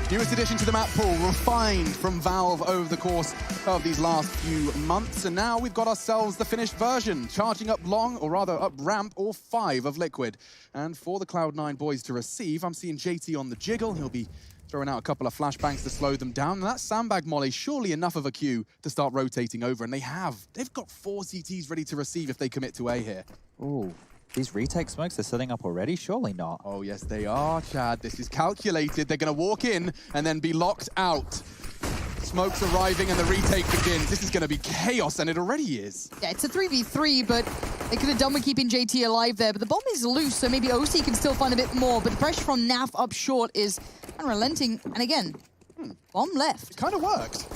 Newest addition to the map pool, refined from Valve over the course of these last few months. And now we've got ourselves the finished version, charging up long, or rather up ramp, or 5 of Liquid. And for the Cloud9 boys to receive, I'm seeing JT on the jiggle. He'll be throwing out a couple of flashbangs to slow them down. And that sandbag molly, surely enough of a queue to start rotating over. And they have. They've got 4 CTs ready to receive if they commit to A here. Ooh. These retake smokes are setting up already? Surely not. Oh, yes, they are, Chad. This is calculated. They're going to walk in and then be locked out. Smoke's arriving and the retake begins. This is going to be chaos, and it already is. Yeah, it's a 3v3, but they could have done with keeping JT alive there. But the bomb is loose, so maybe OC can still find a bit more. But the pressure from Naf up short is unrelenting. And again, bomb left. It kind of worked.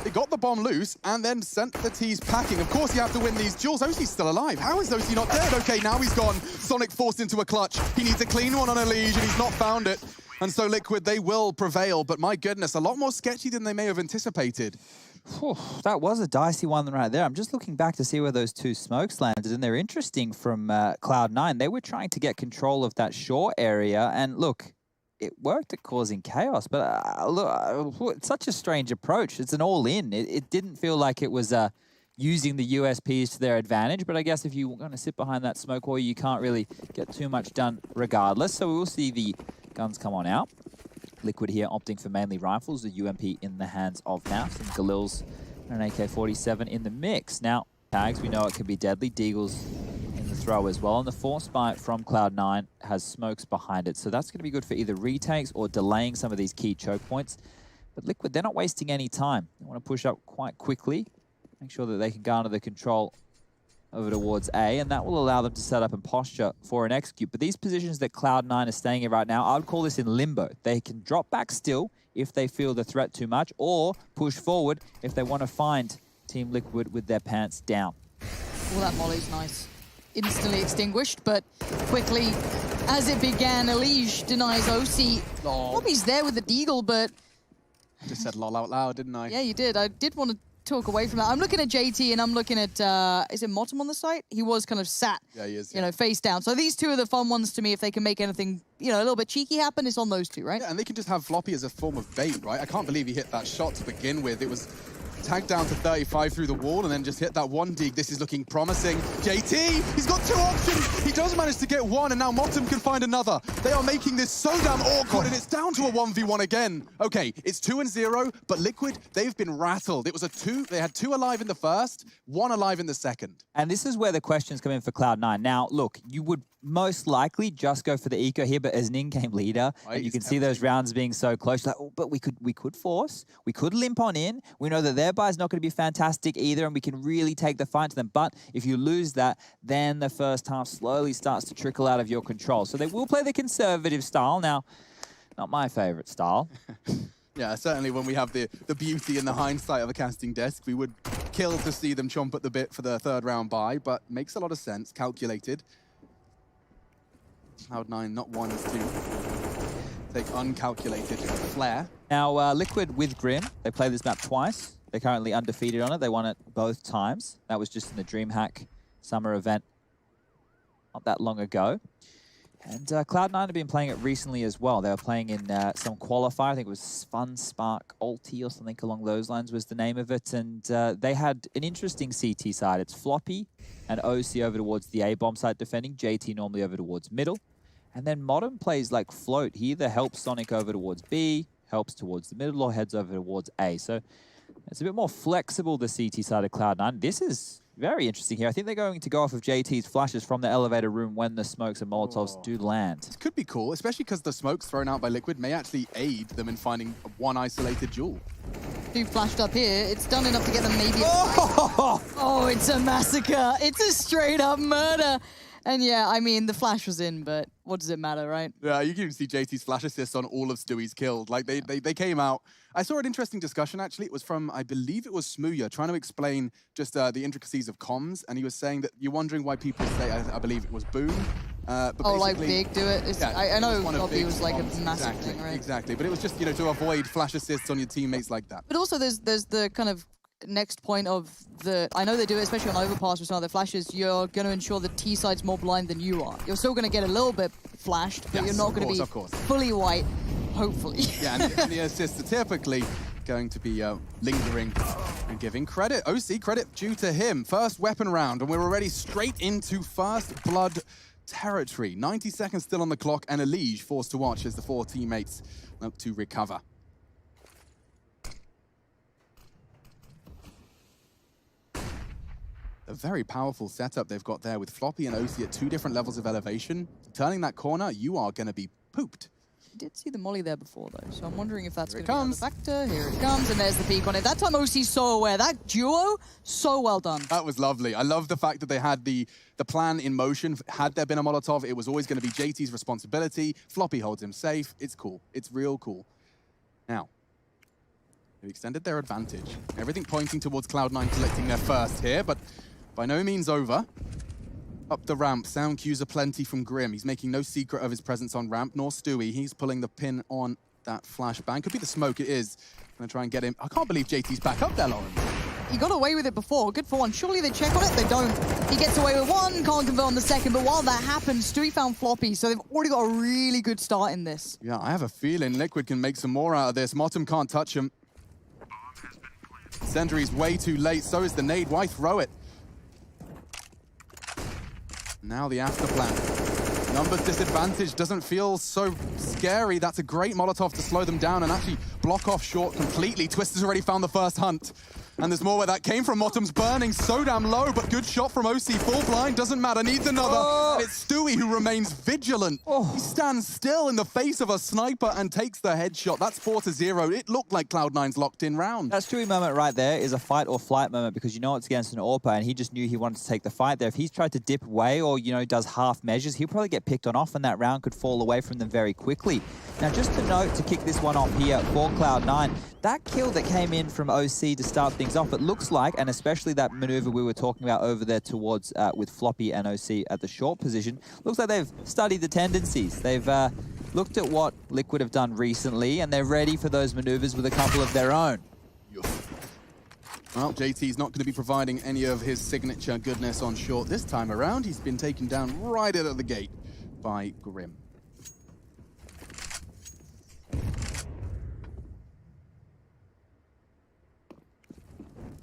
They got the bomb loose and then sent the T's packing. Of course, you have to win these duels. OC's still alive. How is OC not dead? Okay, now he's gone. Sonic forced into a clutch. He needs a clean one on a Liege, and he's not found it. And so Liquid, they will prevail. But my goodness, a lot more sketchy than they may have anticipated. Whew, that was a dicey one right there. I'm just looking back to see where those 2 smokes landed, and they're interesting from Cloud9. They were trying to get control of that shore area, and look, it worked at causing chaos, but look, it's such a strange approach. It's an all-in. It didn't feel like it was using the USPs to their advantage, but I guess if you're going to sit behind that smoke wall, you can't really get too much done regardless. So we will see the guns come on out. Liquid here opting for mainly rifles, the UMP in the hands of Nafs, and Galil's and an AK-47 in the mix. Now, tags, we know it can be deadly. Deagle's in the throw as well, and the force spike from Cloud9 has smokes behind it, so that's going to be good for either retakes or delaying some of these key choke points. But Liquid, they're not wasting any time. They want to push up quite quickly, make sure that they can garner the control over towards A, and that will allow them to set up and posture for an execute. But these positions that Cloud9 are staying in right now, I would call this in limbo. They can drop back still if they feel the threat too much, or push forward if they want to find Team Liquid with their pants down. Well, that molly's nice. Instantly extinguished, but quickly, as it began, Elige denies OC. Bobby's there with the Deagle, but... Just said lol out loud, didn't I? Yeah, you did. I did want to talk away from that. I'm looking at JT, and I'm looking at, is it Motum on the site? He was kind of sat, yeah, he is, you know, face down. So these 2 are the fun ones to me. If they can make anything, you know, a little bit cheeky happen, it's on those 2, right? Yeah, and they can just have Floppy as a form of bait, right? I can't believe he hit that shot to begin with. It was tagged down to 35 through the wall and then just hit that 1 dig. This is looking promising. JT, he's got 2 options. He does manage to get 1, and now Motum can find another. They are making this so damn awkward, and it's down to a 1v1 again. Okay, it's 2 and 0, but Liquid, they've been rattled. It was a 2. They had 2 alive in the first, 1 alive in the second. And this is where the questions come in for Cloud9. Now, look, you would most likely just go for the eco here, but as an in-game leader, and you can see those rounds being so close, like, oh, but we could force, we could limp on in. We know that their buy is not going to be fantastic either, and we can really take the fight to them. But if you lose that, then the first half slowly starts to trickle out of your control. So they will play the conservative style. Now, not my favorite style. Yeah, certainly when we have the beauty and the hindsight of a casting desk, we would kill to see them chomp at the bit for the 3rd round buy, but makes a lot of sense, calculated. Cloud9 not one to take uncalculated flare. Now, Liquid with Grim, they play this map twice. They're currently undefeated on it. They won it both times. That was just in the DreamHack summer event not that long ago. And Cloud9 have been playing it recently as well. They were playing in some qualifier. I think it was Fun Spark Ulti or something along those lines was the name of it. And they had an interesting CT side. It's Floppy and OC over towards the A-bomb site defending. JT normally over towards middle. And then Modern plays like Float. He either helps Sonic over towards B, helps towards the middle, or heads over towards A. So it's a bit more flexible, the CT side of Cloud9. This is very interesting here. I think they're going to go off of JT's flashes from the elevator room when the smokes and Molotovs do land. This could be cool, especially because the smokes thrown out by Liquid may actually aid them in finding 1 isolated duel. Who flashed up here? It's done enough to get them maybe... Oh, it's a massacre. It's a straight-up murder. And yeah, I mean, the flash was in, but what does it matter, right? Yeah, you can see JT's flash assists on all of Stewie's killed. Like, they came out. I saw an interesting discussion, actually. It was from, I believe it was Smooya, trying to explain just the intricacies of comms. And he was saying that you're wondering why people say, I believe it was Boom. But oh, like Big do it? Yeah, I know Bobby was like a massive thing, right? Exactly, but it was just, you know, to avoid flash assists on your teammates like that. But also there's the kind of next point of the... I know they do it, especially on Overpass with some of their flashes. You're going to ensure the T side's more blind than you are. You're still going to get a little bit flashed, but you're not going to be fully white. hopefully. Yeah, and the assists are typically going to be lingering and giving credit. OC, credit due to him. First weapon round, and we're already straight into first blood territory. 90 seconds still on the clock, and Elige forced to watch as the 4 teammates look to recover. A very powerful setup they've got there with Floppy and OC at 2 different levels of elevation. Turning that corner, you are going to be pooped. I did see the molly there before, though, so I'm wondering if that's Here going it to be another factor. Here it comes, and there's the peak on it. That time OC's so aware. That duo, so well done. That was lovely. I love the fact that they had the plan in motion. Had there been a Molotov, it was always going to be JT's responsibility. Floppy holds him safe. It's cool. It's real cool. Now, they've extended their advantage. Everything pointing towards Cloud9 collecting their first here, but by no means over. Up the ramp, sound cues aplenty from Grim. He's making no secret of his presence on ramp, nor Stewie. He's pulling the pin on that flashbang. Could be the smoke, it is. Gonna try and get him. I can't believe JT's back up there, Lauren. He got away with it before. Good for one. Surely they check on it? They don't. He gets away with one, can't convert on the second, but while that happens, Stewie found Floppy, so they've already got a really good start in this. Yeah, I have a feeling Liquid can make some more out of this. Motum can't touch him. Sentry's way too late, so is the nade. Why throw it? Now the after plan. Numbers disadvantage doesn't feel so scary. That's a great Molotov to slow them down and actually block off short completely. Twister's already found the first hunt. And there's more where that came from. Motum's burning so damn low, but good shot from OC. Full blind, doesn't matter, needs another. Oh. And it's Stewie who remains vigilant. Oh. He stands still in the face of a sniper and takes the headshot. That's 4-0. It looked like Cloud9's locked in round. That Stewie moment right there is a fight or flight moment because you know it's against an AWPer and he just knew he wanted to take the fight there. If he's tried to dip away or, you know, does half measures, he'll probably get picked on off and that round could fall away from them very quickly. Now, just to note, to kick this one off here for Cloud9, that kill that came in from OC to start things off, it looks like, and especially that maneuver we were talking about over there towards with Floppy and OC at the short position, looks like they've studied the tendencies. They've looked at what Liquid have done recently, and they're ready for those maneuvers with a couple of their own. Well, JT's not going to be providing any of his signature goodness on short this time around. He's been taken down right out of the gate by Grim.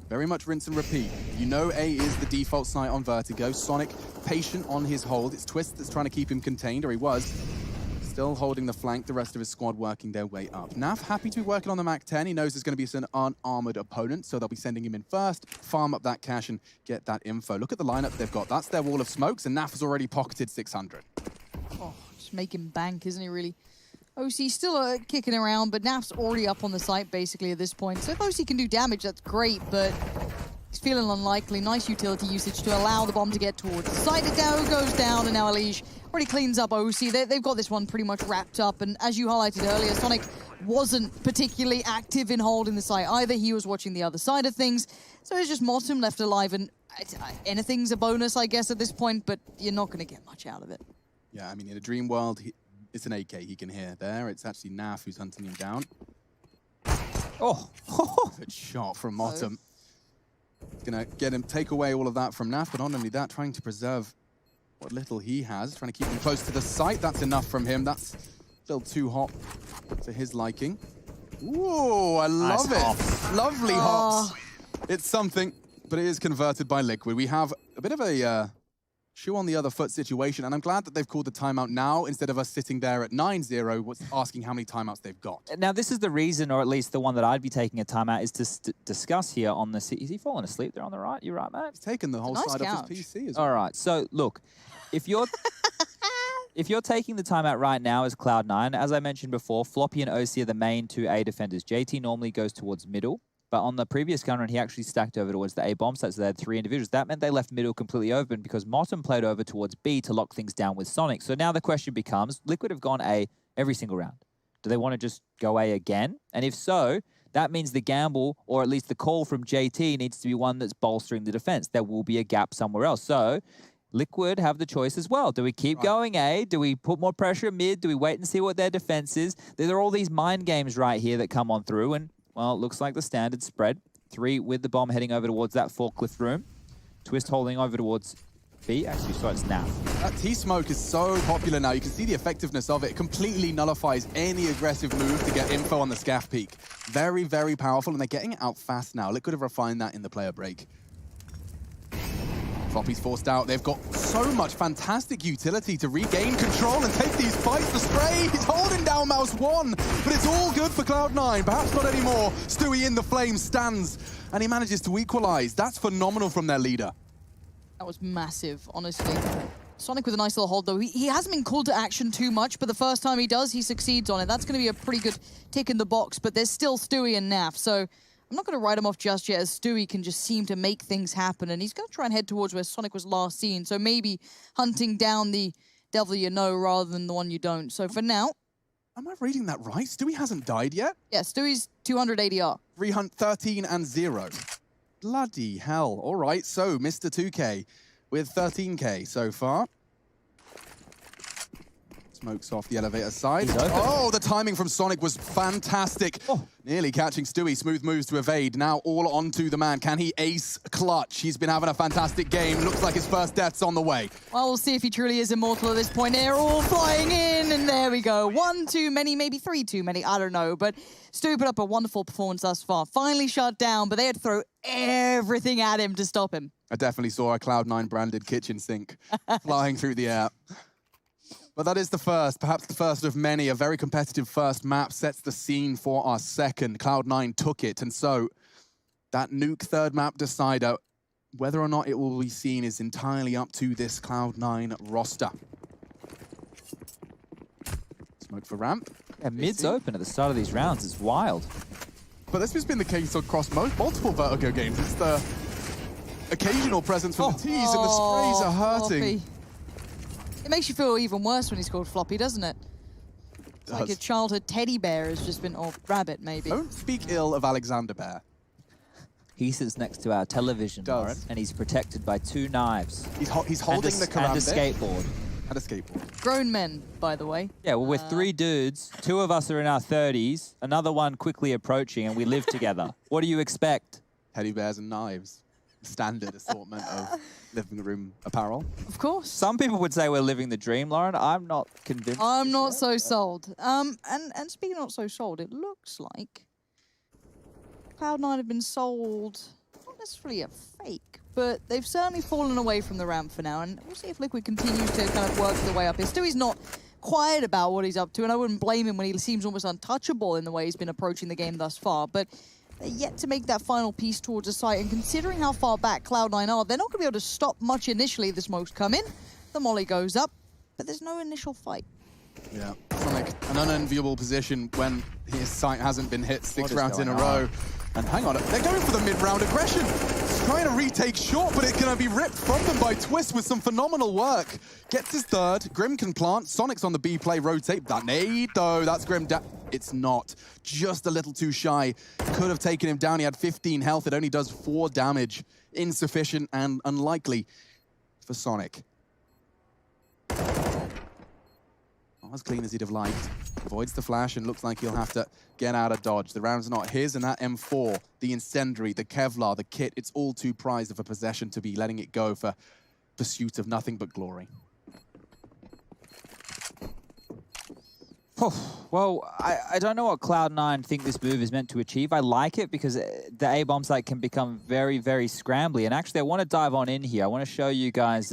Very much rinse and repeat. You know A is the default site on Vertigo. Sonic patient on his hold. It's Twist that's trying to keep him contained, or he was. Still holding the flank, the rest of his squad working their way up. Naf happy to be working on the MAC-10. He knows there's going to be an unarmored opponent, so they'll be sending him in first, farm up that cash and get that info. Look at the lineup they've got. That's their wall of smokes, and Naf has already pocketed 600. Oh, just making bank, isn't he, really? OC still kicking around, but Naf's already up on the site, basically, at this point. So if OC can do damage, that's great, but he's feeling unlikely. Nice utility usage to allow the bomb to get towards the site. It goes down, and now Elige already cleans up OC. They've got this one pretty much wrapped up, and as you highlighted earlier, Sonic wasn't particularly active in holding the site either. He was watching the other side of things, so it's just Motum left alive, and anything's a bonus, I guess, at this point, but you're not going to get much out of it. Yeah, I mean, in a dream world, it's an AK he can hear there. It's actually Naf who's hunting him down. Oh, Good shot from Motum. Gonna get him, take away all of that from Naf, but not only that, trying to preserve what little he has, trying to keep him close to the site. That's enough from him. That's still too hot to his liking. Ooh, I love it. Hops. Lovely hops. It's something, but it is converted by Liquid. We have a bit of a shoe on the other foot situation, and I'm glad that they've called the timeout now instead of us sitting there at 9-0 asking how many timeouts they've got. Now, this is the reason, or at least the one that I'd be taking a timeout, is to discuss here on the... Is he falling asleep there on the right? You right, Matt? He's taken the whole nice side couch. of his PC as well. All right, so look, if you're... If you're taking the timeout right now as Cloud9, as I mentioned before, Floppy and OC are the main two A defenders. JT normally goes towards middle, but on the previous gun run, he actually stacked over towards the A bomb site, so they had 3 individuals. That meant they left middle completely open because Motum played over towards B to lock things down with Sonic. So now the question becomes, Liquid have gone A every single round. Do they want to just go A again? And if so, that means the gamble, or at least the call from JT, needs to be one that's bolstering the defense. There will be a gap somewhere else. So Liquid have the choice as well. Do we keep going A? Do we put more pressure mid? Do we wait and see what their defense is? There are all these mind games right here that come on through, and well, it looks like the standard spread. 3 with the bomb heading over towards that forklift room. Twist holding over towards feet. Actually, so it's now. That T-smoke is so popular now. You can see the effectiveness of it. It completely nullifies any aggressive move to get info on the scaff peak. Very, very powerful, and they're getting it out fast now. Liquid have refined that in the player break. Floppy's forced out. They've got so much fantastic utility to regain control and take these fights. The spray, he's holding down Mouse 1, but it's all good for Cloud9. Perhaps not anymore. Stewie in the flames stands, and he manages to equalize. That's phenomenal from their leader. That was massive, honestly. Sonic with a nice little hold, though. He hasn't been called to action too much, but the first time he does, he succeeds on it. That's going to be a pretty good tick in the box, but there's still Stewie and Naf, so I'm not going to write him off just yet, as Stewie can just seem to make things happen, and he's going to try and head towards where Sonic was last seen, so maybe hunting down the devil you know rather than the one you don't. So for now... Am I reading that right? Stewie hasn't died yet? Yeah, Stewie's 200 ADR. 13 and 0. Bloody hell. All right, so Mr. 2K with 13K so far. Smokes off the elevator side. Oh, the timing from Sonic was fantastic. Oh. Nearly catching Stewie. Smooth moves to evade. Now all onto the man. Can he ace clutch? He's been having a fantastic game. Looks like his first death's on the way. Well, we'll see if he truly is immortal at this point. They're all flying in, and there we go. One too many, maybe three too many. I don't know, but Stewie put up a wonderful performance thus far. Finally shut down, but they had to throw everything at him to stop him. I definitely saw a Cloud9 branded kitchen sink flying through the air. But that is the first, perhaps the first of many. A very competitive first map sets the scene for our second. Cloud9 took it, and so that nuke third map decider, whether or not it will be seen is entirely up to this Cloud9 roster. Smoke for ramp. Yeah, mid's open at the start of these rounds. It's wild. But this has been the case across multiple Vertigo games. It's the occasional presence from the T's, and the sprays are hurting. Floppy. It makes you feel even worse when he's called Floppy, doesn't it? It's like your childhood teddy bear has just been, or rabbit maybe. Don't speak ill of Alexander Bear. He sits next to our television, Lauren, and he's protected by 2 knives. He's holding the karambit. And a skateboard. And a skateboard. Grown men, by the way. Yeah, well, we're 3 dudes. 2 of us are in our 30s. Another one quickly approaching, and we live together. What do you expect? Teddy bears and knives. Standard assortment of living room apparel. Of course. Some people would say we're living the dream, Lauren. I'm not convinced. I'm not so sold. And speaking of not so sold, it looks like Cloud9 have been sold, not necessarily a fake, but they've certainly fallen away from the ramp for now, and we'll see if Liquid continues to kind of work their way up here. Stewie's not quiet about what he's up to, and I wouldn't blame him when he seems almost untouchable in the way he's been approaching the game thus far, but they're yet to make that final piece towards the site, and considering how far back Cloud9 are, they're not going to be able to stop much initially. The smokes come in, the molly goes up, but there's no initial fight. Yeah, Sonic, an unenviable position when his site hasn't been hit 6 rounds in a row. And hang on, they're going for the mid-round aggression. Trying to retake short, but it's going to be ripped from them by Twist with some phenomenal work. Gets his third, Grim can plant, Sonic's on the B play, rotate. That nade, though, that's Grim. It's not. Just a little too shy. Could have taken him down. He had 15 health. It only does 4 damage. Insufficient and unlikely for Sonic. Not as clean as he'd have liked. Avoids the flash and looks like he'll have to get out of dodge. The round's not his, and that M4, the incendiary, the Kevlar, the kit, it's all too prized of a possession to be letting it go for pursuit of nothing but glory. Well, I don't know what Cloud9 think this move is meant to achieve. I like it because the A-bomb site can become very, very scrambly. And actually, I want to dive on in here. I want to show you guys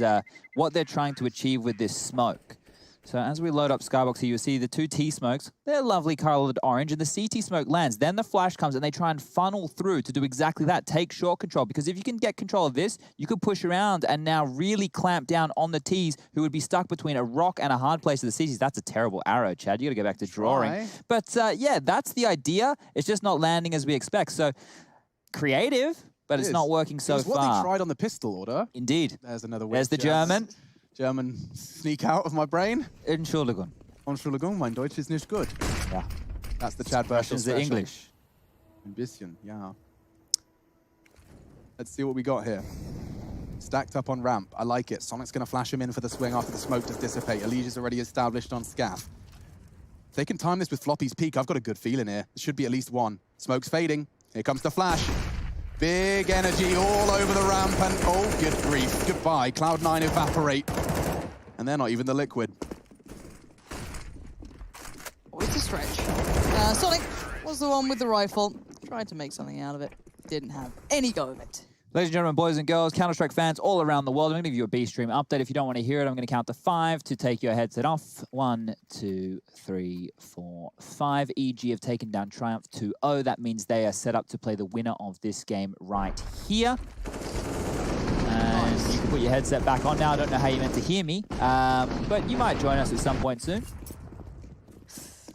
what they're trying to achieve with this smoke. So as we load up Skybox here, you'll see the 2 T-smokes. They're lovely colored orange, and the CT smoke lands. Then the flash comes, and they try and funnel through to do exactly that, take short control. Because if you can get control of this, you could push around and now really clamp down on the Ts, who would be stuck between a rock and a hard place of the CTs. That's a terrible arrow, Chad. You got to go back to drawing. But yeah, that's the idea. It's just not landing as we expect. So creative, but it's not working so far. What they tried on the pistol order. Indeed. There's another. There's the German. German sneak out of my brain. Entschuldigung. Entschuldigung, mein Deutsch ist nicht gut. Yeah. That's the Chad Burchell the English. Ein bisschen, yeah. Let's see what we got here. Stacked up on ramp. I like it. Sonic's going to flash him in for the swing after the smoke does dissipate. Alicia's already established on Scaff. If they can time this with Floppy's peak, I've got a good feeling here. There should be at least one. Smoke's fading. Here comes the flash. Big energy all over the ramp, and oh, good grief. Goodbye. Cloud9 evaporate. And they're not even the Liquid. Oh, it's a stretch. Sonic was the one with the rifle. Tried to make something out of it. Didn't have any go of it. Ladies and gentlemen, boys and girls, Counter-Strike fans all around the world, I'm going to give you a B-Stream update. If you don't want to hear it, I'm going to count to 5 to take your headset off. 1, 2, 3, 4, 5. EG have taken down Triumph 2-0. That means they are set up to play the winner of this game right here. And you can put your headset back on now. I don't know how you meant to hear me, but you might join us at some point soon.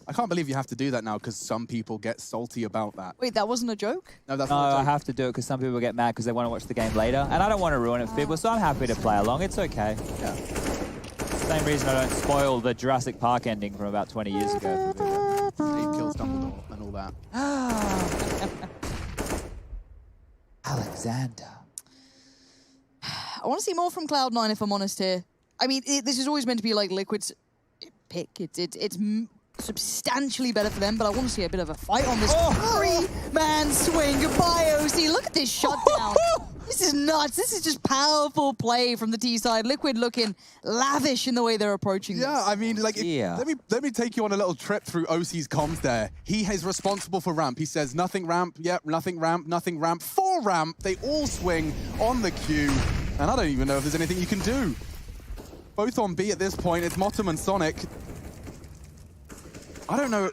I can't believe you have to do that now because some people get salty about that. Wait, that wasn't a joke? No, that's No, not a I joke. have to do it because some people get mad because they want to watch the game later. And I don't want to ruin it for people, so I'm happy to play along. It's okay. Yeah. Same reason I don't spoil the Jurassic Park ending from about 20 years ago. He kills Dumbledore and all that. Alexander. I want to see more from Cloud9 if I'm honest here. I mean, this is always meant to be like Liquid's pick. It's substantially better for them, but I want to see a bit of a fight on this three-man swing. Goodbye, OC. Look at this shutdown. This is nuts. This is just powerful play from the T side. Liquid looking lavish in the way they're approaching this. Yeah, I mean, like, let me take you on a little trip through OC's comms there. He is responsible for ramp. He says, nothing ramp, yep, nothing ramp, nothing ramp. 4 ramp, they all swing on the queue, and I don't even know if there's anything you can do. Both on B at this point, it's Motum and Sonic. I don't know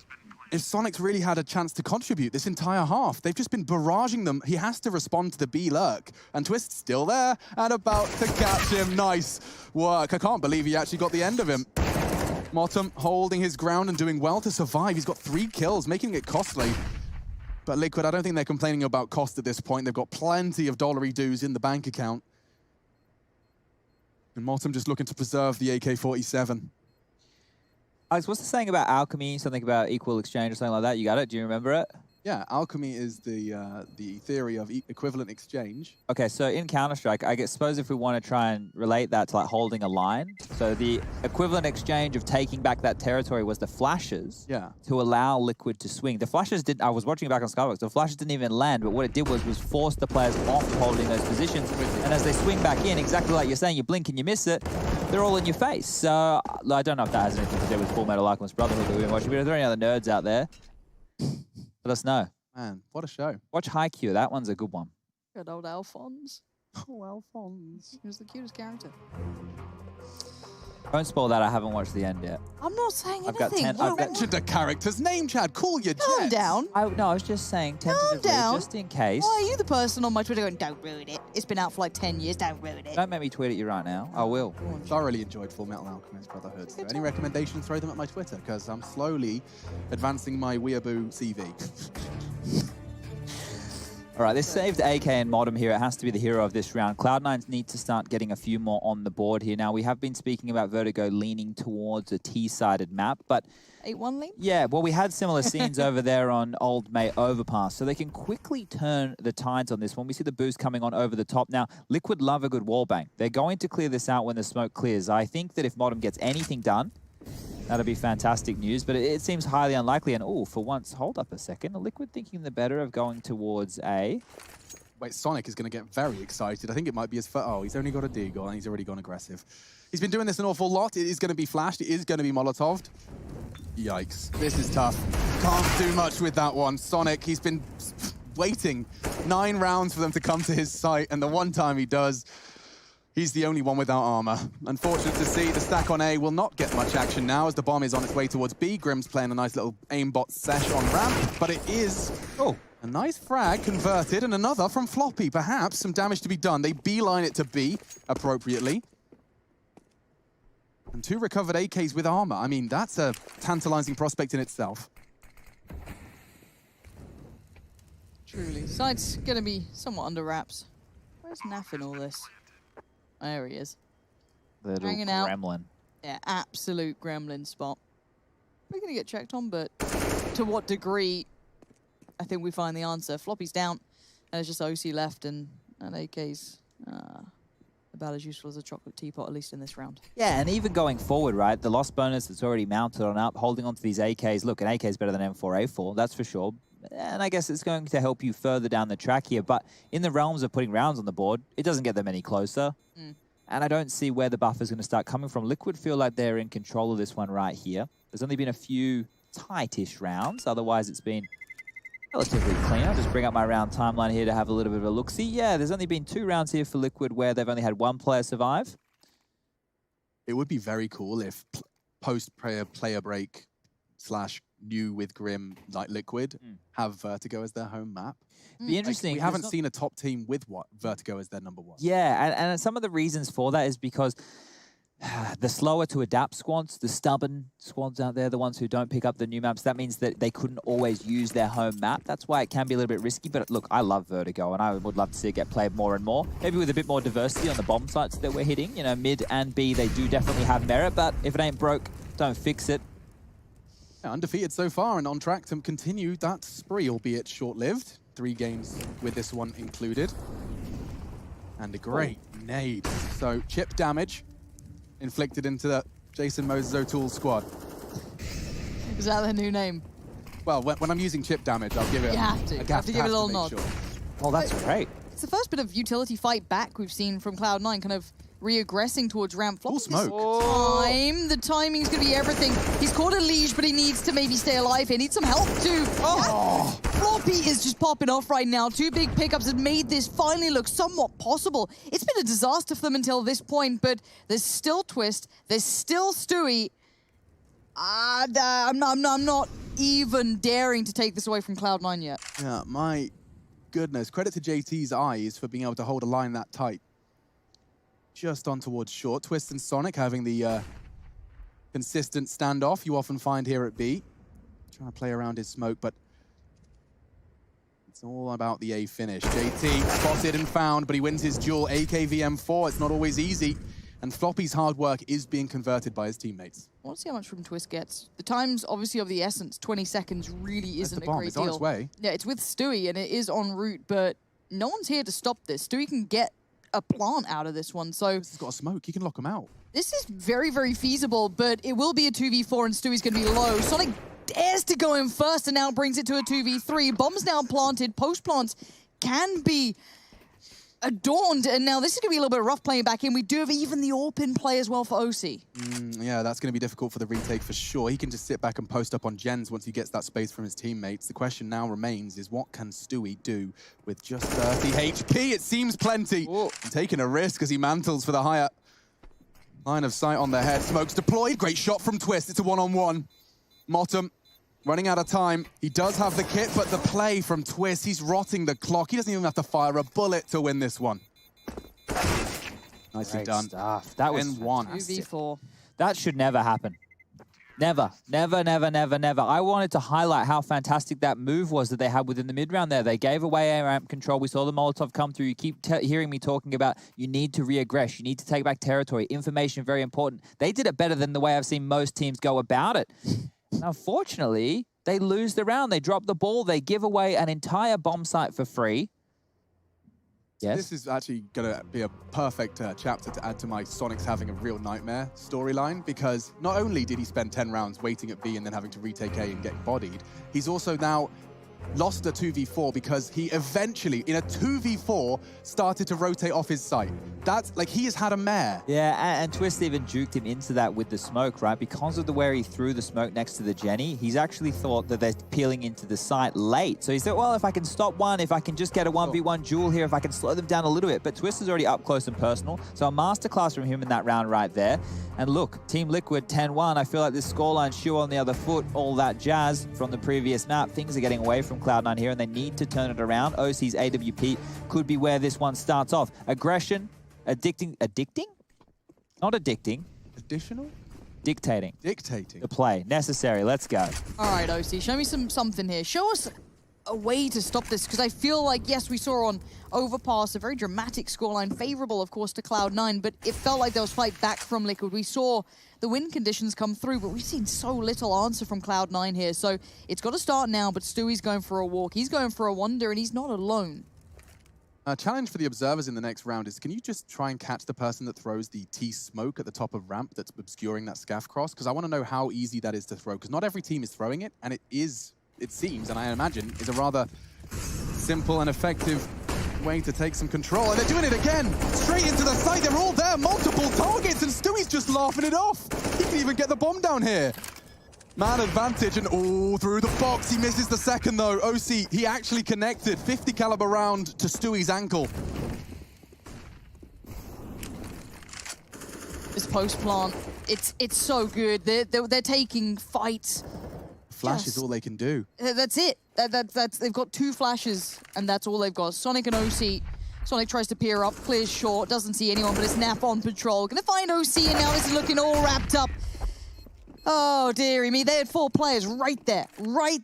if Sonic's really had a chance to contribute this entire half. They've just been barraging them. He has to respond to the B lurk. And Twist's still there and about to catch him. Nice work. I can't believe he actually got the end of him. Motum holding his ground and doing well to survive. He's got 3 kills, making it costly. But Liquid, I don't think they're complaining about cost at this point. They've got plenty of dollary dues in the bank account. And Motum just looking to preserve the AK-47. Alex, what's the saying about alchemy? Something about equal exchange or something like that? You got it? Do you remember it? Yeah, alchemy is the theory of equivalent exchange. Okay, so in Counter-Strike, I suppose if we want to try and relate that to like holding a line, so the equivalent exchange of taking back that territory was the flashes to allow Liquid to swing. The flashes didn't, I was watching it back on Skybox, the flashes didn't even land, but what it did was force the players off holding those positions. And as they swing back in, exactly like you're saying, you blink and you miss it, they're all in your face. So I don't know if that has anything to do with Full Metal Alchemist Brotherhood that we've been watching, but are there any other nerds out there? Let us know. Man, what a show. Watch Haikyuu. That one's a good one. Good old Alphonse. Oh, Alphonse. He was the cutest character. Don't spoil that. I haven't watched the end yet. I'm not saying I've got anything. 10 I mentioned a character's name, Chad. Cool your Calm jets. down. No, I was just saying tentatively, down. just in case. Why are you the person on my Twitter going, don't ruin it? It's been out for like 10 years, don't ruin it. Don't make me tweet at you right now. I will. Thoroughly enjoyed Full Metal Alchemist Brotherhood. So any recommendations, throw them at my Twitter, because I'm slowly advancing my weeaboo CV. All right, this saved AK and Motum here. It has to be the hero of this round. Cloud9 need to start getting a few more on the board here. Now, we have been speaking about Vertigo leaning towards a T-sided map, but 8-1 lead? yeah, well, we had similar scenes over there on Old May Overpass, so they can quickly turn the tides on this one. We see the boost coming on over the top. Now, Liquid love a good wallbang. They're going to clear this out when the smoke clears. I think that if Motum gets anything done, that'd be fantastic news, but it seems highly unlikely. And oh, for once, hold up a second. Liquid thinking the better of going towards A. Wait, Sonic is going to get very excited. I think it might be his first. Oh, he's only got a Deagle and he's already gone aggressive. He's been doing this an awful lot. It is going to be flashed. It is going to be Molotoved. Yikes. This is tough. Can't do much with that one. Sonic, he's been waiting 9 rounds for them to come to his site, and the one time he does, he's the only one without armor. Unfortunate to see, the stack on A will not get much action now as the bomb is on its way towards B. Grim's playing a nice little aimbot sesh on ramp, but it is a nice frag converted, and another from Floppy. Perhaps some damage to be done. They beeline it to B appropriately. And 2 recovered AKs with armor. I mean, that's a tantalizing prospect in itself. Truly. Side's going to be somewhat under wraps. Where's Naf in all this? There he is. Little Hanging out. gremlin. Yeah, absolute gremlin spot. We're going to get checked on, but to what degree, I think we find the answer. Floppy's down, and it's just OC left, and AK's about as useful as a chocolate teapot, at least in this round. Yeah, and even going forward, right, the lost bonus that's already mounted on up, holding onto these AKs. Look, an AK is better than M4A4, that's for sure. and I guess it's going to help you further down the track here. But in the realms of putting rounds on the board, it doesn't get them any closer. And I don't see where the buffer is going to start coming from. Liquid feel like they're in control of this one right here. There's only been a few tightish rounds. Otherwise, it's been relatively clean. I'll just bring up my round timeline here to have a little bit of a look-see. Yeah, there's only been 2 rounds here for Liquid where they've only had 1 player survive. It would be very cool if post-player break / new with Grim, like Liquid, have Vertigo as their home map. Be interesting. Like, we haven't seen a top team with Vertigo as their #1. Yeah, and some of the reasons for that is because the slower to adapt squads, the stubborn squads out there, the ones who don't pick up the new maps, that means that they couldn't always use their home map. That's why it can be a little bit risky. But look, I love Vertigo, and I would love to see it get played more and more. Maybe with a bit more diversity on the bomb sites that we're hitting. You know, mid and B, they do definitely have merit, but if it ain't broke, don't fix it. Yeah, undefeated so far and on track to continue that spree, albeit short-lived. 3 games with this one included. And a great nade. So chip damage inflicted into the Jason Moses O'Toole squad. Is that their new name? Well, when I'm using chip damage, I'll give it You have to. You have to give it a little nod. Sure. Oh, that's great. It's the first bit of utility fight back we've seen from Cloud9, kind of re-aggressing towards ramp. Full smoke. The timing's going to be everything. He's caught a leash, but he needs to maybe stay alive. He needs some help too. Oh! Floppy is just popping off right now. 2 big pickups have made this finally look somewhat possible. It's been a disaster for them until this point, but there's still Twist. There's still Stewie. I'm not even daring to take this away from Cloud9 yet. Yeah, my goodness. Credit to JT's eyes for being able to hold a line that tight. Just on towards short. Twist and Sonic having the consistent standoff you often find here at B. Trying to play around his smoke, but it's all about the A finish. JT spotted and found, but he wins his duel. AKVM4, it's not always easy. And Floppy's hard work is being converted by his teammates. I want to see how much from Twist gets. The time's obviously of the essence. 20 seconds really isn't a great It's deal. on its way. Yeah, it's with Stewie, and it is en route, but no one's here to stop this. Stewie can get a plant out of this one, so He's got a smoke, he can lock him out. this is very, very feasible, but it will be a 2v4 and Stewie's going to be low. Sonic dares to go in first and now brings it to a 2v3. Bomb's now planted. Post plants can be adorned, and now this is going to be a little bit rough playing back in. We do have even the AWP play as well for OC. Yeah, that's going to be difficult for the retake for sure. He can just sit back and post up on gens once he gets that space from his teammates. The question now remains is what can Stewie do with just 30 HP? It seems plenty. Taking a risk as he mantles for the higher line of sight on the head. Smoke's deployed. Great shot from Twist. It's a one-on-one. Motum running out of time. He does have the kit, but the play from Twist, he's rotting the clock. He doesn't even have to fire a bullet to win this one. Nicely done. Stuff. That was N1. 2v4. That should never happen. Never, never, never, never, never. I wanted to highlight how fantastic that move was that they had within the mid-round there. They gave away air ramp control. We saw the Molotov come through. You keep hearing me talking about you need to re-aggress. You need to take back territory. Information, very important. They did it better than the way I've seen most teams go about it. Unfortunately, they lose the round. They drop the ball. They give away an entire bomb site for free. Yes. This is actually going to be a perfect chapter to add to my Sonic's having a real nightmare storyline, because not only did he spend 10 rounds waiting at B and then having to retake A and getting bodied, he's also now lost a 2v4 because he eventually, in a 2v4, started to rotate off his site. That's like, he has had a mare. Yeah, and Twist even juked him into that with the smoke, right? Because of the way he threw the smoke next to the Jenny, he's actually thought that they're peeling into the site late. So he said, well, if I can stop one, if I can just get a 1v1 duel here, if I can slow them down a little bit. But Twist is already up close and personal. So a masterclass from him in that round right there. And look, Team Liquid 10-1. I feel like this scoreline shoe on the other foot, all that jazz from the previous map. Things are getting away from Cloud9 here, and they need to turn it around. OC's AWP could be where this one starts off. Aggression, addicting? Not addicting. Additional? Dictating. Dictating. The play. Necessary. Let's go. All right, OC, show me something here. Show us a way to stop this, because I feel like, yes, we saw on Overpass a very dramatic scoreline, favorable, of course, to Cloud9, but it felt like there was fight back from Liquid. We saw the win conditions come through, but we've seen so little answer from Cloud9 here, so it's got to start now, but Stewie's going for a walk. He's going for a wander, and he's not alone. A challenge for the observers in the next round is, can you just try and catch the person that throws the T-smoke at the top of ramp that's obscuring that scaff cross? Because I want to know how easy that is to throw, because not every team is throwing it, and it is it seems, and I imagine, is a rather simple and effective way to take some control. And they're doing it again! Straight into the site, they're all there, multiple targets, and Stewie's just laughing it off! He can even get the bomb down here. Man advantage, and through the box. He misses the second though. OC, he actually connected. 50 caliber round to Stewie's ankle. This post plant, it's so good. They're taking fights. Flash is all they can do. That's it. They've got 2 flashes, and that's all they've got. Sonic and OC. Sonic tries to peer up, clears short, doesn't see anyone, but it's Nap on patrol. Gonna find OC, and now this is looking all wrapped up. Oh, dearie me. They had 4 players right there,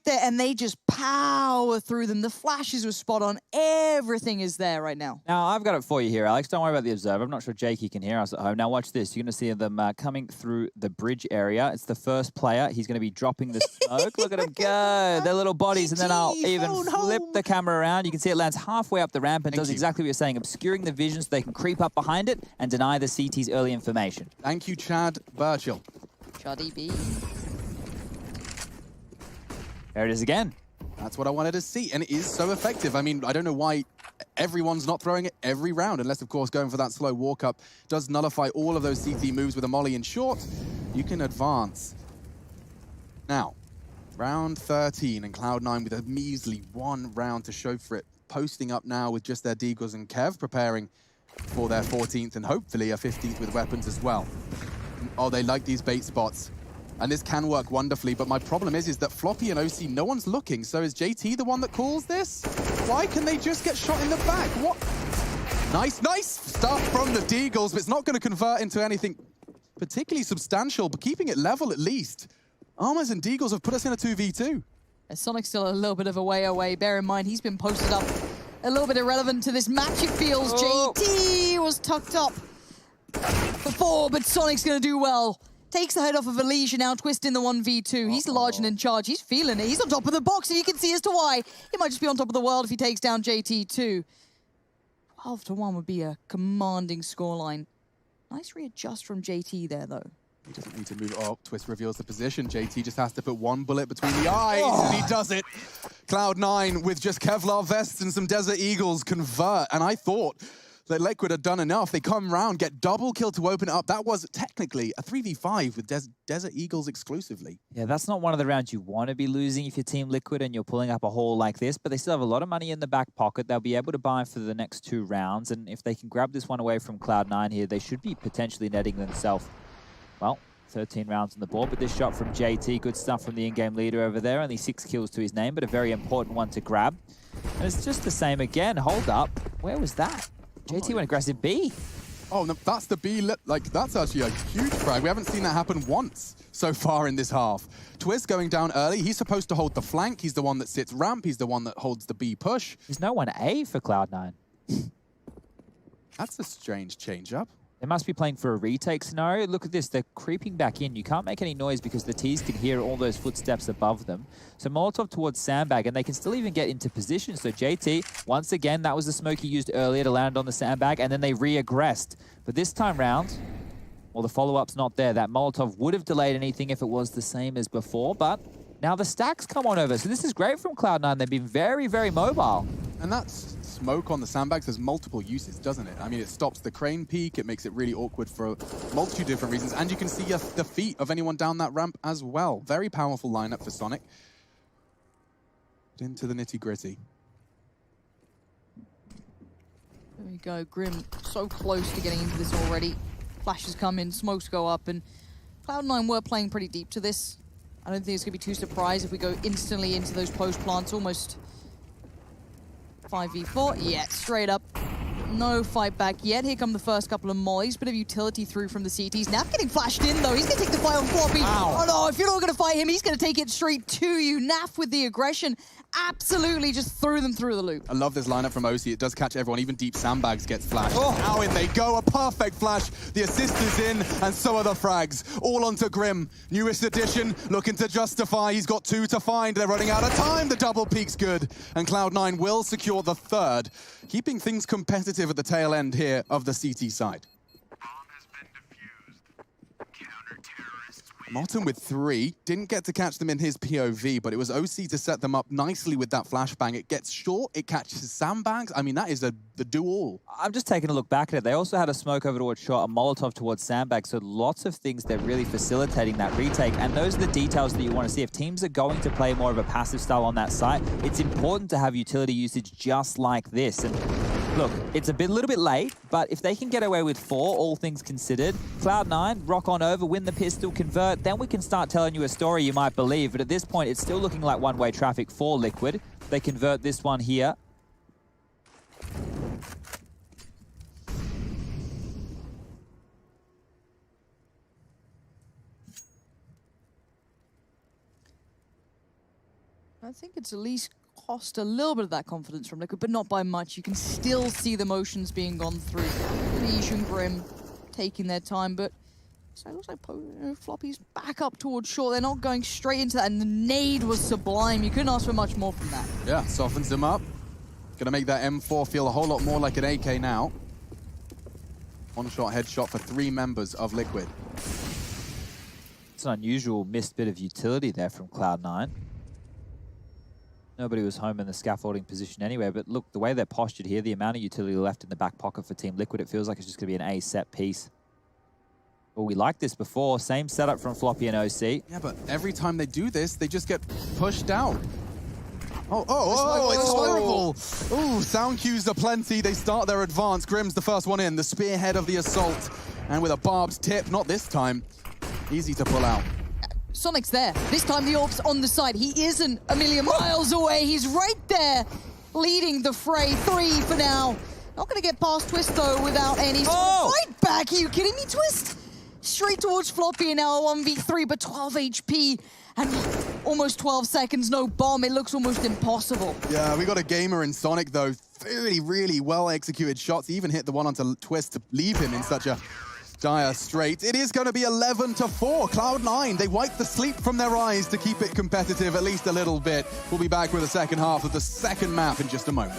and they just power through them. The flashes were spot on. Everything is there right now. Now, I've got it for you here, Alex. Don't worry about the observer. I'm not sure Jakey can hear us at home. Now, watch this. You're going to see them coming through the bridge area. It's the first player. He's going to be dropping the smoke. Look at them go. Their little bodies. And then I'll even flip the camera around. You can see it lands halfway up the ramp and does exactly what you're saying, obscuring the vision so they can creep up behind it and deny the CT's early information. Thank you, Chad Burchill. Chuddy B. There it is again. That's what I wanted to see, and it is so effective. I mean, I don't know why everyone's not throwing it every round, unless, of course, going for that slow walk-up does nullify all of those CT moves with a molly in short. You can advance. Now, round 13, and Cloud9 with a measly 1 round to show for it, posting up now with just their Deagles and Kev, preparing for their 14th and hopefully a 15th with weapons as well. Oh, they like these bait spots. And this can work wonderfully, but my problem is that Floppy and OC, no one's looking. So is JT the one that calls this? Why can they just get shot in the back? What? Nice stuff from the Deagles, but it's not going to convert into anything particularly substantial, but keeping it level at least. Armors and Deagles have put us in a 2v2. Sonic's still a little bit of a way away. Bear in mind, he's been posted up a little bit irrelevant to this match, it feels. JT was tucked up before, but Sonic's going to do well. Takes the head off of Alicia now, twisting the 1v2. He's large and in charge. He's feeling it. He's on top of the box, and you can see as to why. He might just be on top of the world if he takes down JT too. 12-1 would be a commanding scoreline. Nice readjust from JT there, though. He doesn't need to move. Oh, Twist reveals the position. JT just has to put 1 bullet between the eyes, and he does it. Cloud9 with just Kevlar vests and some Desert Eagles convert, and I thought that Liquid had done enough. They come round, get double kill to open it up. That was technically a 3v5 with Desert Eagles exclusively. Yeah, that's not one of the rounds you want to be losing if you're Team Liquid and you're pulling up a haul like this, but they still have a lot of money in the back pocket. They'll be able to buy for the next 2 rounds, and if they can grab this one away from Cloud9 here, they should be potentially netting themselves, well, 13 rounds on the board. But this shot from JT, good stuff from the in-game leader over there. Only 6 kills to his name, but a very important one to grab. And it's just the same again. Hold up. Where was that? JT went aggressive B. Oh, no, that's the B. Like, that's actually a huge frag. We haven't seen that happen once so far in this half. Twist going down early. He's supposed to hold the flank. He's the one that sits ramp. He's the one that holds the B push. There's no one A for Cloud9. That's a strange change-up. They must be playing for a retake scenario. Look at this. They're creeping back in. You can't make any noise because the T's can hear all those footsteps above them. So Molotov towards Sandbag, and they can still even get into position. So JT, once again, that was the smoke he used earlier to land on the Sandbag, and then they re-aggressed. But this time round, well, the follow-up's not there. That Molotov would have delayed anything if it was the same as before, but now the stacks come on over. So this is great from Cloud9. They've been very, very mobile. And that's smoke on the sandbags has multiple uses, doesn't it? I mean, it stops the crane peak, it makes it really awkward for a multitude of different reasons, and you can see the feet of anyone down that ramp as well. Very powerful lineup for Sonic. Get into the nitty-gritty. There we go, Grim so close to getting into this already. Flashes come in, smokes go up, and Cloud9 were playing pretty deep to this. I don't think it's going to be too surprised if we go instantly into those post plants, almost 5v4. Yeah, straight up. No fight back yet. Here come the first couple of mollies. Bit of utility through from the CTs. Nap getting flashed in, though. He's going to take the fight on Floppy. Ow. Oh, no. If you're not going to fight him, he's going to take it straight to you. Naf with the aggression absolutely just threw them through the loop. I love this lineup from OC. It does catch everyone. Even deep sandbags gets flashed. Oh. Now in they go. A perfect flash. The assist is in, and so are the frags. All onto Grim. Newest addition, looking to justify. He's got 2 to find. They're running out of time. The double peak's good. And Cloud9 will secure the 3rd, keeping things competitive at the tail end here of the CT side. Martin with 3, didn't get to catch them in his POV, but it was OC to set them up nicely with that flashbang. It gets short, it catches sandbags. I mean, that is the do-all. I'm just taking a look back at it. They also had a smoke over towards short, a Molotov towards sandbag, so lots of things they're really facilitating that retake, and those are the details that you want to see. If teams are going to play more of a passive style on that site, it's important to have utility usage just like this. And look, it's a little bit late, but if they can get away with 4, all things considered, Cloud9, rock on over, win the pistol, convert, then we can start telling you a story you might believe. But at this point, it's still looking like one-way traffic for Liquid. They convert this one here. I think it's at least cost a little bit of that confidence from Liquid, but not by much. You can still see the motions being gone through. Leash and Grim taking their time, but so it looks like Floppy's back up towards short. They're not going straight into that, and the nade was sublime. You couldn't ask for much more from that. Yeah, softens him up. Gonna make that M4 feel a whole lot more like an AK now. One-shot headshot for 3 members of Liquid. It's an unusual missed bit of utility there from Cloud9. Nobody was home in the scaffolding position anyway, but look, the way they're postured here, the amount of utility left in the back pocket for Team Liquid, it feels like it's just going to be an A set piece. Well, we liked this before. Same setup from Floppy and OC. Yeah, but every time they do this, they just get pushed out. It's horrible. Ooh, sound cues are plenty. They start their advance. Grim's the first one in, the spearhead of the assault. And with a barbed tip, not this time, easy to pull out. Sonic's there. This time the AWP's on the side. He isn't a million miles away. He's right there, leading the fray. 3 for now. Not going to get past Twist, though, without any sort of fight back. Are you kidding me, Twist? Straight towards Floppy and now a 1v3, but 12 HP and almost 12 seconds, no bomb. It looks almost impossible. Yeah, we got a gamer in Sonic, though. Really, really well-executed shots. He even hit the one onto Twist to leave him in such a dire strait. It is going to be 11-4. Cloud9, they wipe the sleep from their eyes to keep it competitive at least a little bit. We'll be back with the second half of the second map in just a moment.